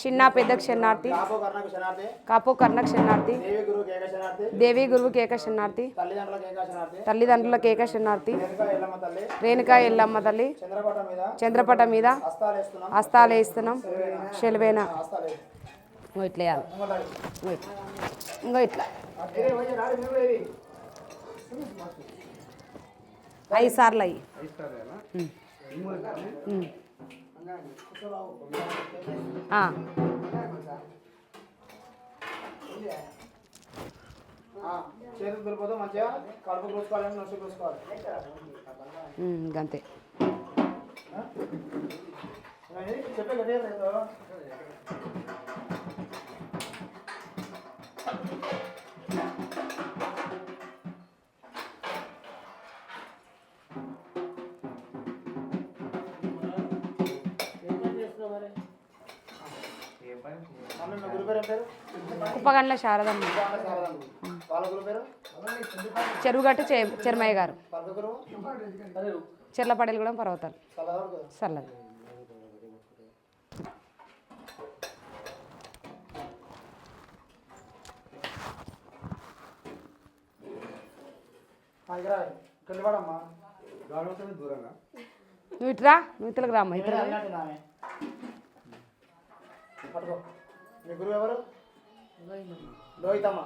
చిన్న పెద్ద క్షణార్థి కాపు కర్ణక్ శరణార్థి దేవి గురువు కేక శరణార్థి తల్లిదండ్రుల కేక శరణార్థి రేణుకా ఎల్లమ్మ తల్లి చంద్రపట మీద హస్తాలు వేస్తున్నాం శెలవేన ఇట్లా ఇంకో ఇట్లా 5 సార్లు అయ్యి అంతే కుప్పగండ్ల శారదమ్మ చెరువుగట్టు చెర్మయ్య గారు చెర్లపడేలు కూడా పర్వతాలు చల్లది నువ్వు ఇట్రా నువ్వు ఇతలకు రామ్మా ఇతర మీ గురువు ఎవరు? లోహితమ్మ.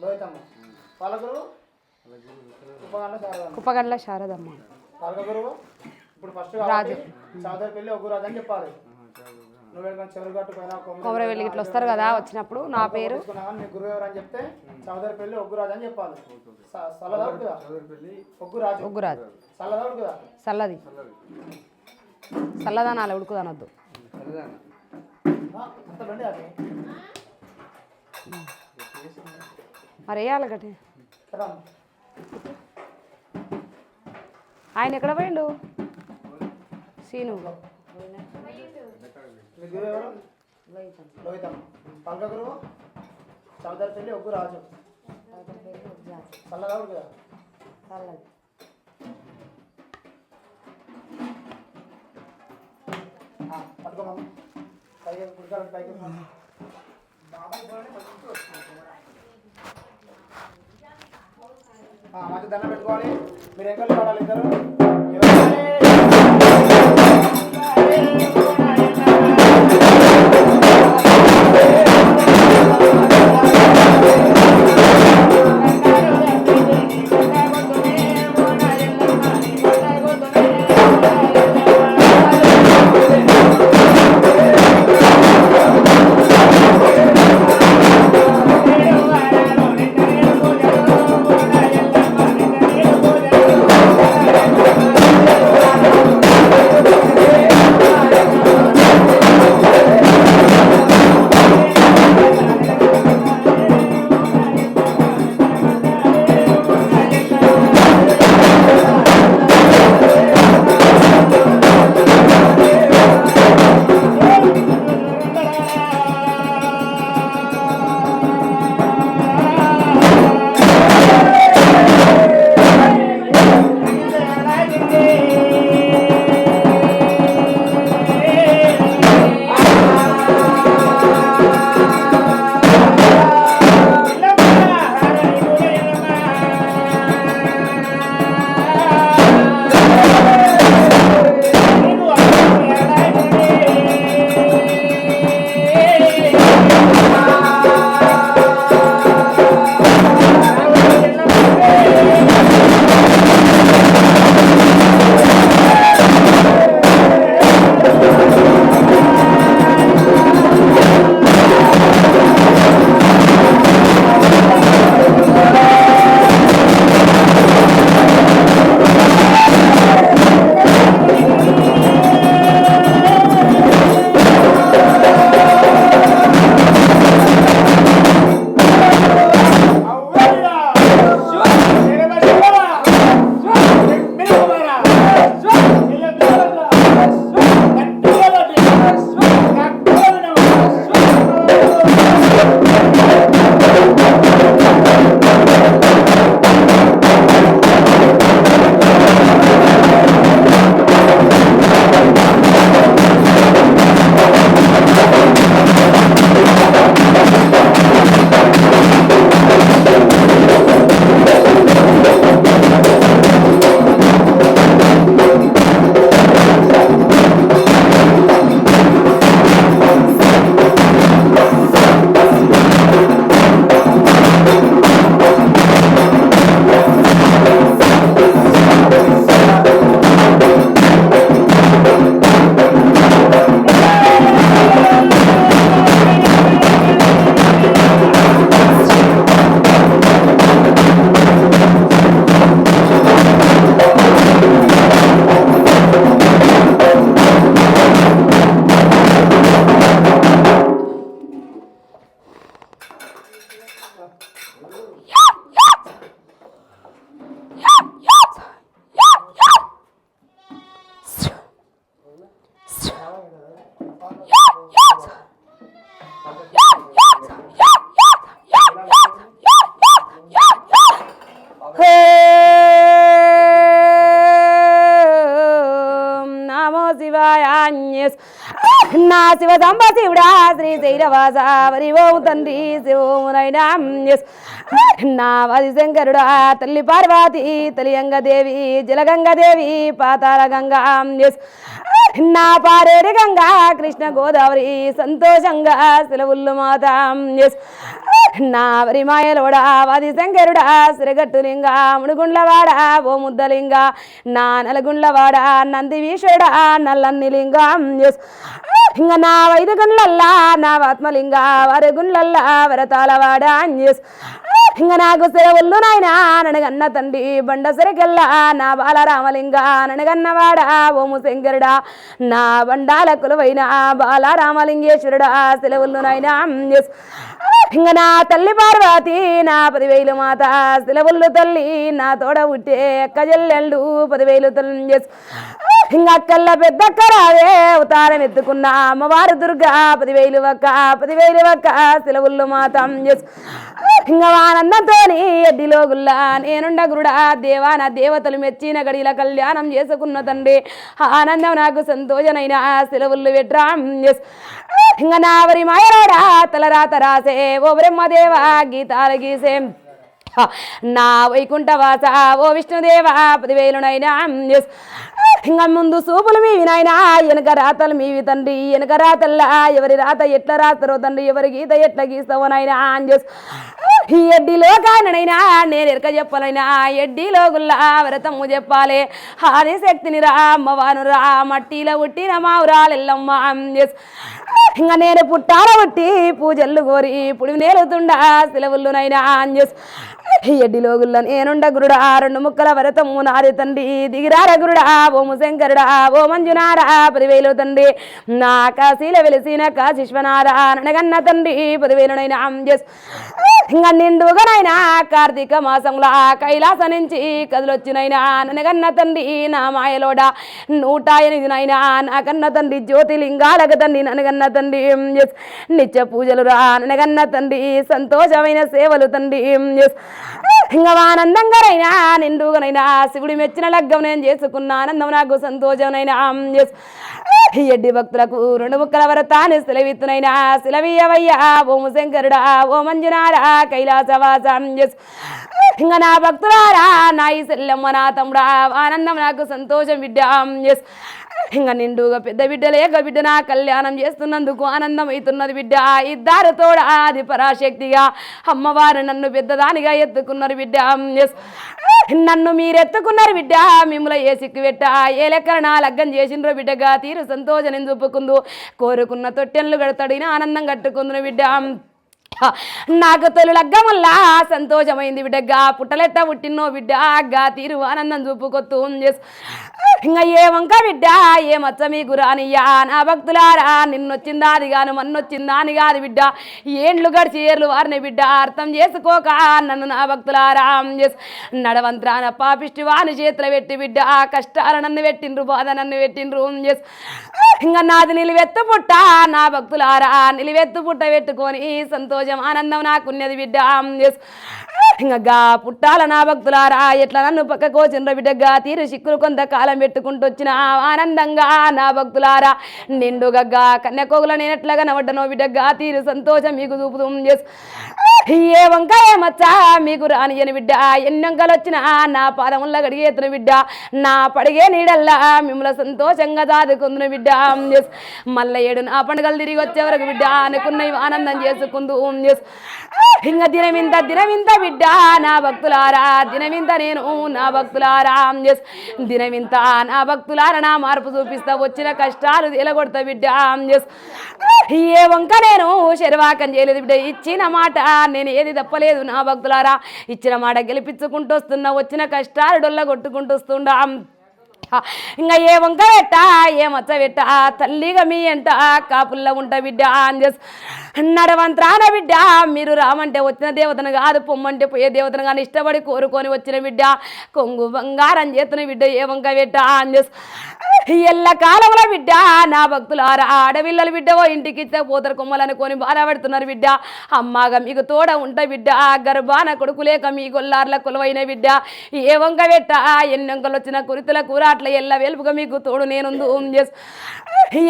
లోహితమ్మ. వాళ్ళ గురువు కుప్పగండ్ల శారదమ్మ. వాళ్ళ గురువు ఇప్పుడు ఫస్ట్ రాజు చౌదరి పెళ్లి ఒగ్గు రాజు అని చెప్పాలి. కొమరవెల్లి ఇట్లా వస్తారు కదా, వచ్చినప్పుడు నా పేరు మీ గురువు ఎవరు అని చెప్తే చౌదరి పెళ్లి ఒగ్గు రాజు అని చెప్పాలి. చల్లదవుడు కదా ఒగ్గు రాజు. ఒగ్గు రాజు చల్లదవుడు కదా చల్లది చల్లదనాలి ఉడుకుదనొద్దు. మరి వేయాలి గట్టి. ఆయన ఎక్కడ పోయిండు? సీను లోహితమ్మ. పల్క గురువు చౌదరి పెళ్లి ఒగ్గు రాజు. చల్లదవుడు కదా పట్టుకోమమ్మ. మంచి దండం పెట్టుకోవాలి. మీరు ఎంకలు పడాలి ఇద్దరు. నా శివ సంబ శివుడా శ్రీ శైలవాస వరి ఓం తండ్రి శివోమునైనా నా వది శంకరుడా తల్లి పార్వతి తెలియంగదేవి జలగంగదేవి పాతాల గంగా నా పారేరు గంగా కృష్ణ గోదావరి సంతోషంగా సెలవుల్లు మాత నా వరి మాయలోడా వాది శంకరుడా సిరగట్టులింగా ముడుగుండ్లవాడ ఓ ముద్దలింగా నా నలగుండ్లవాడ నంది వీషుడా నల్లన్నిలింగా ఇంకా నా వైదుగుండ్లల్లా నా ఆత్మలింగా వరగుండ్లల్లా వరతాలవాడ ఇంకా నాకు సెలవుళ్ళు నాయనా ననగన్న తండ్రి బండ సరికెల్లా నా బాలరామలింగా ననగన్నవాడ ఓము శంకరుడా నా బండాల కులవైన బాలరామలింగేశ్వరుడా సెలవుళ్ళు నాయనా ఇంక నా తల్లి పార్వతి నా 10,000 మాత సెలవుళ్ళు తల్లి నా తోడ ఉట్టే కజల్లెళ్ళు 10,000 తల్లి ఇంక అక్కల్ల పెద్దక్క రావే అవతారం ఎత్తుకున్న అమ్మవారు దుర్గా 10,000 ఒక్క 10,000 ఒక్క సెలవుళ్ళు మాత ఇంకా ఆనందంతో ఎడ్డిలో గుల్లా నేనుండ గురుడా దేవా నా దేవతలు మెచ్చిన గడిల కళ్యాణం చేసుకున్న తండ్రి ఆనందం నాకు సంతోషనైనా సెలవుళ్ళు వెట్రా ఇంకా నా వరి మాయరాడా తలరాత రాసే ఓ బ్రహ్మదేవ గీతాలు గీసే నా వైకుంఠవాస ఓ విష్ణుదేవ 10,000నైనా ఇంకా ముందు సూపులు మీవి నాయనా వెనక రాతలు మీవి తండ్రి వెనక రాతల్లా ఎవరి రాత ఎట్లా రాస్తారో తండ్రి ఎవరి గీత ఎట్లా గీస్తావో నాయనా ఈ ఎడ్డిలో కానైనా నేను ఎరక చెప్పాలైనా ఎడ్డిలో గుల్లా వ్రతము చెప్పాలి ఆది శక్తిని రా అమ్మవాను రా మట్టిలో పుట్టిన మావురాలెల్లమ్మ ఇంకా నేను పుట్టాల పుట్టి పూజల్లు కోరి పుడి నేలుతుండా సెలవుల్లునైనా ఎడ్డిలో గుల్ల నేనుండ గురుడా 2 ముక్కల వ్రతము నాది తండ్రి దిగిరార గురుడా ఓము శంకరుడా ఓ మంజునారా 10,000 తండ్రి నా కాశీల వెలిసిన కాశీశ్వనారా ననగన్న తండ్రి 10,000నైనా ఇంకా నిండుగానైనా కార్తీక మాసంలో కైలాస నుంచి కదులొచ్చినైనా ననగన్న తండ్రి నా మాయలోడా 108నైనా నాకన్న తండ్రి జ్యోతిలింగాలకు తండ్రి ననగన్న తండ్రి నిత్య పూజలు రా ననగన్న తండ్రి సంతోషమైన సేవలు తండ్రి ఇంకా ఆనందంగానైనా నిండుగానైనా శివుడి మెచ్చిన లగ్గం నేను చేసుకున్న ఆనందం నాకు సంతోషమైనా ఎడ్డి భక్తులకు 2 ముక్కల వ్రతాన్ని సెలవిత్తునైనా సెలవీయవయ్యా ఓము శంకరుడా ఓ మంజునారా కైలాసవాసం ఇంకా నా భక్తులారా నా ఈ సెల్లమ్మ నా తమ్ముడా ఆనందం నాకు సంతోషం బిడ్డ ఇంకా నిండుగా పెద్ద బిడ్డ లేక బిడ్డ నా కళ్యాణం చేస్తున్నందుకు ఆనందం అవుతున్నది బిడ్డ ఇద్దరు తోడ ఆది పరాశక్తిగా అమ్మవారు నన్ను పెద్దదానిగా ఎత్తుకున్నారు బిడ్డ నన్ను మీరెత్తుకున్నారు బిడ్డ మిమ్మల్ని ఏ సిక్కు పెట్ట ఏ లెక్కన నా లగ్గం చేసిండ్రో బిడ్డగా తీరు సంతోషం చూపుకుందు కోరుకున్న తొట్టెళ్ళు కడతాడు ఆనందం కట్టుకుందును బిడ్డ నాకు తొలి లగ్గమల్లా సంతోషమైంది బిడ్డగా పుట్టలెట్ట పుట్టినో బిడ్డగా తీరు ఆనందం చూపుకొత్తు ఇంకా ఏ వంక బిడ్డ ఏ మచ్చ మీకు రానియ్యా నా భక్తులారా నిన్నొచ్చిందా అది గాను మన్నొచ్చిందా అని కాదు బిడ్డ ఏండ్లు గడిచి ఏర్లు వారిని బిడ్డ అర్థం చేసుకోక నన్ను నా భక్తులారా నడవంత్రాన పాపిష్టి వాని చేతులు పెట్టి బిడ్డ కష్టాలు నన్ను పెట్టిండ్రు బాధ నన్ను పెట్టిండ్రు ఇంకా నాది నిలువెత్తు పుట్ట నా భక్తులారా నిలువెత్తు పుట్ట పెట్టుకొని సంతోషం ఆనందం నాకున్నది బిడ్డ ఇంకా పుట్టాల నా భక్తులారా ఎట్లా నన్ను పక్కకోచిండ్ర బిడ్డగా తీరు చిక్కులు కొంతకాలం పెట్టుకుంటూ వచ్చిన ఆనందంగా నా భక్తులారా నిండుగగ్గా కన్యకోగుల నేను ఎట్లాగా నవ్వడనో బిడ్డగా తీరు సంతోషం మీకు చూపుతూ ఏ వంకాయ మచ్చ మీకు రానియని బిడ్డ ఎన్నంకలు వచ్చిన నా పాదముల్ల గడిగేతున్న బిడ్డ నా పడిగే నీడల్లా మిమ్మల్ని సంతోషంగా దాదుకుందును బిడ్డ మళ్ళీ 7 నా పండుగలు తిరిగి వచ్చే వరకు బిడ్డ అనుకున్నవి ఆనందం చేసుకుందు ఇంకా దినమింత బిడ్డ నా భక్తులారా దినమింత నేను నా భక్తులారా దినమింత నా భక్తులారా నా మార్పు చూపిస్తా వచ్చిన కష్టాలు ఎలగొడతా బిడ్డ ఏ వంక నేను శర్వాకం చేయలేదు బిడ్డ ఇచ్చిన మాట నేను ఏది తప్పలేదు నా భక్తులారా ఇచ్చిన మాట గెలిపించుకుంటూ వస్తున్నా వచ్చిన కష్టాలు డొల్ల కొట్టుకుంటూ వస్తుండా ఇంకా ఏ వంక పెట్ట ఏ మచ్చ పెట్ట తల్లిగా మీ ఎంట కాపుల్లో ఉంటా బిడ్డ నడవంత్రాన బిడ్డ మీరు రామంటే వచ్చిన దేవతను కాదు పొమ్మంటే పోయే దేవతను కానీ ఇష్టపడి కోరుకొని వచ్చిన బిడ్డ కొంగు బంగారం చేతున్న బిడ్డ ఏ వంక పెట్ట ఎల్ల కాలంలో బిడ్డ నా భక్తులారా ఆడపిల్లలు బిడ్డవో ఇంటికి ఇచ్చే పోతారు కొమ్మలనుకొని బాధపడుతున్నారు బిడ్డ అమ్మగా మీకు తోడ ఉంటా బిడ్డ గర్భాన కొడుకు లేక మీ గొల్లార్ల కొలువైన బిడ్డ ఏ వంక పెట్ట ఎన్నొంకలు వచ్చిన కురితుల కూర అట్లా ఎల్ల వెలుపుగా మీకు తోడు నేనుందు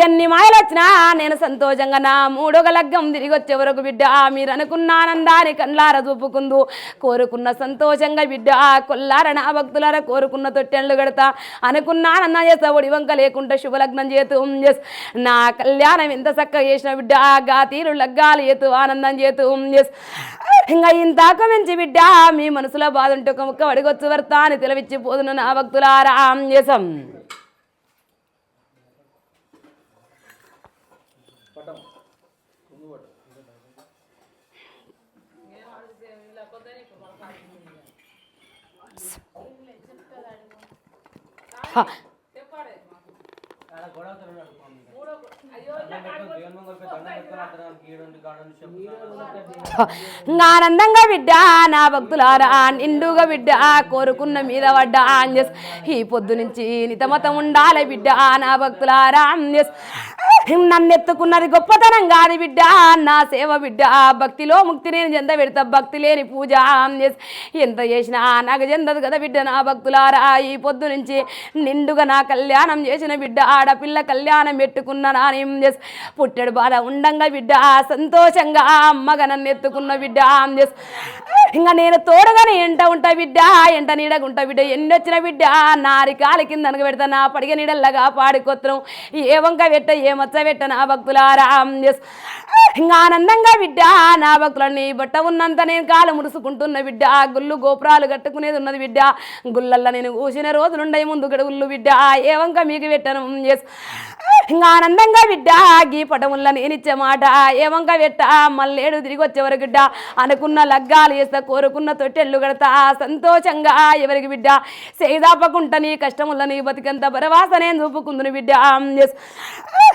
ఎన్ని మాయలు వచ్చినా నేను సంతోషంగా నా మూడొక లగ్గం తిరిగి వచ్చే వరకు బిడ్డ మీరు అనుకున్న ఆనందాన్ని కళ్ళార చూపుకుందు కోరుకున్న సంతోషంగా బిడ్డ కొల్లార నా భక్తులార కోరుకున్న తొట్టెళ్ళు కడతా అనుకున్న ఆనందం చేస్తా ఒడి వంక లేకుండా శుభలగ్నం చేతు నా కళ్యాణం ఎంత చక్కగా చేసిన బిడ్డ గా తీరు లగ్గాలు చేతు ఆనందం చేతు ఇంకా ఇంతాక మించి బిడ్డ మీ మనసులో బాధ ఉంటే ఒక ముక్క అడిగొచ్చు వర్తా అని తెలవిచ్చి పోదును నా భక్తులారా చేసాం ఆనందంగా బిడ్డ నా భక్తులారా నిండుగా బిడ్డ కోరుకున్న మీద పడ్డా ఈ పొద్దు నుంచి నితమతం ఉండాలి బిడ్డ నా భక్తులారా నన్ను ఎత్తుకున్నది గొప్పతనం కాదు బిడ్డ నా సేవ బిడ్డ భక్తిలో ముక్తి నేను చెంద పెడతా భక్తి లేని పూజ ఎంత చేసినా నాకు చెందదు కదా బిడ్డ నా భక్తులారా ఈ పొద్దు నుంచి నిండుగా నా కళ్యాణం చేసిన బిడ్డ ఆడపిల్ల కళ్యాణం పెట్టుకున్న నాని పుట్టెడు బాధ ఉండంగా బిడ్డ సంతోషంగా అమ్మగా నన్ను ఎత్తుకున్న బిడ్డ ఇంకా నేను తోడుగానే ఎంట ఉంటా బిడ్డ ఎంట నీడగుంటా బిడ్డ ఎన్ని వచ్చిన బిడ్డ నారి కాలి కింద అనగ పెడతా నా పడిగ నీడల్లాగా పాడుకొత్రం ఏ వంక పెట్ట ఏ మచ్చ పెట్ట నా భక్తులారా ఇంకా ఆనందంగా బిడ్డ నా భక్తులని బట్ట ఉన్నంత నేను కాలు ముడుసుకుంటున్న బిడ్డ గుళ్ళు గోపురాలు కట్టుకునేది ఉన్నది బిడ్డ గుళ్ళల్లో నేను కూసిన రోజులుండయి ముందు గడుగుళ్ళు బిడ్డ ఏ వంక మీకు పెట్టను ఇంకా ఆనందంగా బిడ్డ గీ పటముల్ల నేనిచ్చే మాట ఏ వంక పెట్ట మళ్ళేడు తిరిగి వచ్చేవరకు బిడ్డ అనుకున్న లగ్గాలు చేస్తా కోరుకున్న తొట్టెళ్ళు కడతా సంతోషంగా ఎవరికి బిడ్డ సేదాపకుంట నీ కష్టముల్ల నీ బతికంత భరవాస నేను చూపుకుందును బిడ్డ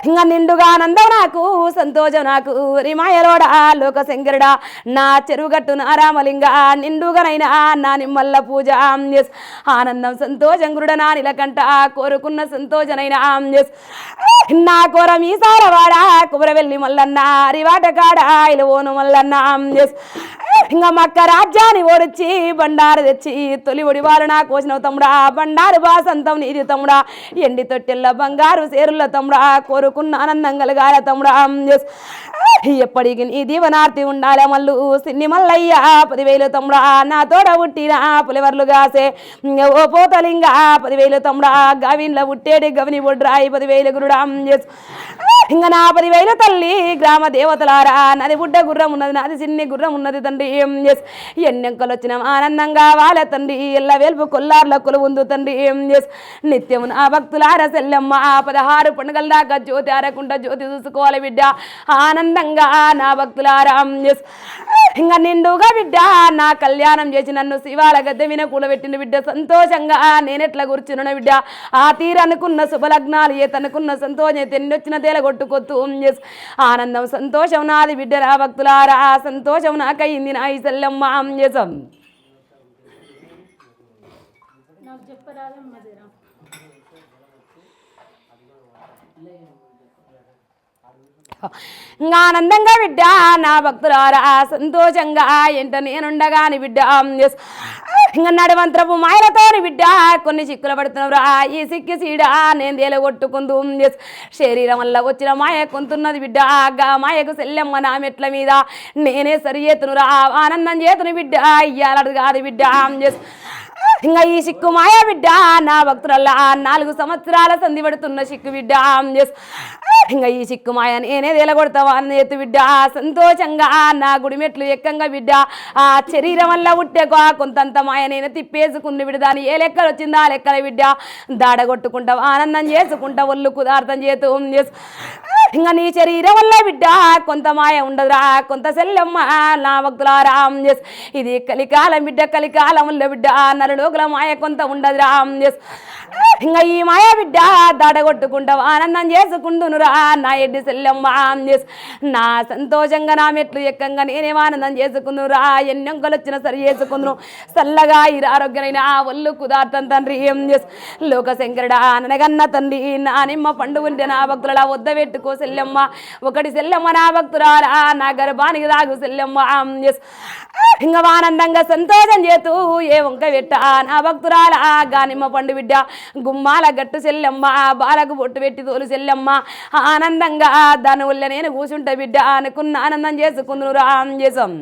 ఇంకా నిండుగా ఆనందం నాకు సంతోషం నాకు రిమాయలోడా లోక శంకరుడా నా చెరువుగట్టు నా రామలింగ నిండుగానైనా నా నిమ్మల్ల పూజ ఆనందం సంతోషం గురుడ నా నిలకంట కోరుకున్న సంతోషనైనా నా కోర మీసాల వాడ కుబరవెల్లి మల్లన్న అరివాట కాడ ఇలు ఓను మల్లన్న ఇంకా మక్క రాజ్యాన్ని ఓడిచ్చి బండారు తెచ్చి తొలి ఒడివారు నా కోసిన తమ్ముడా బండారు బాసంతం నీది తమ్ముడా ఎండి తొట్టెల్ల బంగారు సేరుల తమ్ముడా కోరుకున్న ఆనందం కలగాల తమ్ముడా ఎప్పటికి నీ దీవనార్తి ఉండాలి మల్లు సిన్ని మల్లయ్య 10,000 తమ్ముడా నా తోడ పుట్టిన పులివర్లు కాసే ఓ పోతలింగ 10,000 తమ్ముడా గవిన్ల పుట్టేటి గవిని బొడ్రాయి 10,000 గురుడా ఇంకా నా 10,000 తల్లి గ్రామ దేవతలారా నాది బుడ్డ గుర్రం ఉన్నది నాది చిన్ని గుర్రం ఉన్నది తండ్రి ఎన్నెంకలు వచ్చిన ఆనందంగా వాళ్ళ తండ్రి ఎల్ల వెలుపు కొల్లార్ల కొలువుందు తండ్రి నిత్యం నా భక్తులార సెల్లమ్మ 16 పండుగల దాకా జ్యోతి ఆరకుండా జ్యోతి చూసుకోవాలి బిడ్డ ఆనందంగా నా భక్తులారా ఇంకా నిండుగా బిడ్డ నా కళ్యాణం చేసి నన్ను శివాల గద్దె విన కూలబెట్టిన బిడ్డ సంతోషంగా నేనెట్లా కూర్చున్న బిడ్డ ఆ తీరనుకున్న శుభలగ్నాలు ఏ తనుకున్న సంతోషం తెన్నొచ్చిన తేల కొట్టుకొత్తు ఆనందం సంతోషం నాది బిడ్డ నా భక్తులారా సంతోషం నాకయింది నా ఈ సెల్లమ్మ చేసాం ఆనందంగా బిడ్డ నా భక్తులారా సంతోషంగా ఎంట నేనుండగాని బిడ్డ ఇంకా నడవంతరపు మాయలతోని బిడ్డ కొన్ని చిక్కులు పడుతున్నరా ఈ సిక్కి సీడ నేను తేలగొట్టుకుందు శరీరం వల్ల వచ్చిన మాయ కొంతున్నది బిడ్డ గా మాయకు సెల్లెమ్మ నా మెట్ల మీద నేనే సరి చేతునురా ఆనందం చేతును బిడ్డ ఇయ్యాలడు కాదు బిడ్డ ఇంకా ఈ సిక్కు మాయ బిడ్డ నా భక్తులల్లా 4 సంవత్సరాల సంధి పడుతున్న సిక్కు బిడ్డ ఇంకా ఈ సిక్కు మాయ నేనే తేలగొడతావా అని ఎత్తు బిడ్డ సంతోషంగా నా గుడి మెట్లు ఎక్కంగా బిడ్డ ఆ శరీరం వల్ల ఉట్టే కొంతంత మాయ నేను తిప్పేసుకుంది బిడ్డ దాని ఏ లెక్కలు వచ్చిందా ఆ లెక్కల బిడ్డ దాడగొట్టుకుంటావు ఆనందం చేసుకుంటా ఒళ్ళు కుదార్థం చేతూ ఇంకా నీ శరీరం వల్ల బిడ్డ కొంత మాయ ఉండదురా కొంత సెల్లమ్మ నా భక్తులారా ఇది కలికాలం బిడ్డ కలికాలం వల్ల బిడ్డ నరలోకుల మాయ కొంత ఉండదురా ఇంకా ఈ మాయ బిడ్డ దాడగొట్టుకుంటావు ఆనందం చేసుకుంటునురా నా ఎడ్డి సెల్లమ్మ నా సంతోషంగా నా మెట్లు ఎక్కంగా నేనేం ఆనందం చేసుకుందురా ఎన్నెంకలు వచ్చినా సరి చేసుకుందును చల్లగా ఈ ఆరోగ్యమైన ఒళ్ళు కుదార్థం తండ్రి లోక శంకరుడా అనగన్న తండ్రి నా నిమ్మ పండు ఉంటే నా భక్తుల వద్ద పెట్టుకో సెల్లమ్మ ఒకటి సెల్లమ్మ నా భక్తురారా నా గర్భానికి దాగు సెల్లమ్మ ఇంకా ఆనందంగా సంతోషం చేతూ ఏ వంక పెట్ట నా భక్తురాల గానిమ్మ పండు బిడ్డ గుమ్మాల గట్టు సెల్లమ్మ బాలకు బొట్టు పెట్టి తోలు సెల్లమ్మ ఆనందంగా దాని వల్ల నేను కూర్చుంటా బిడ్డ అనుకున్న ఆనందం చేసుకుందును రామ్ చేసాం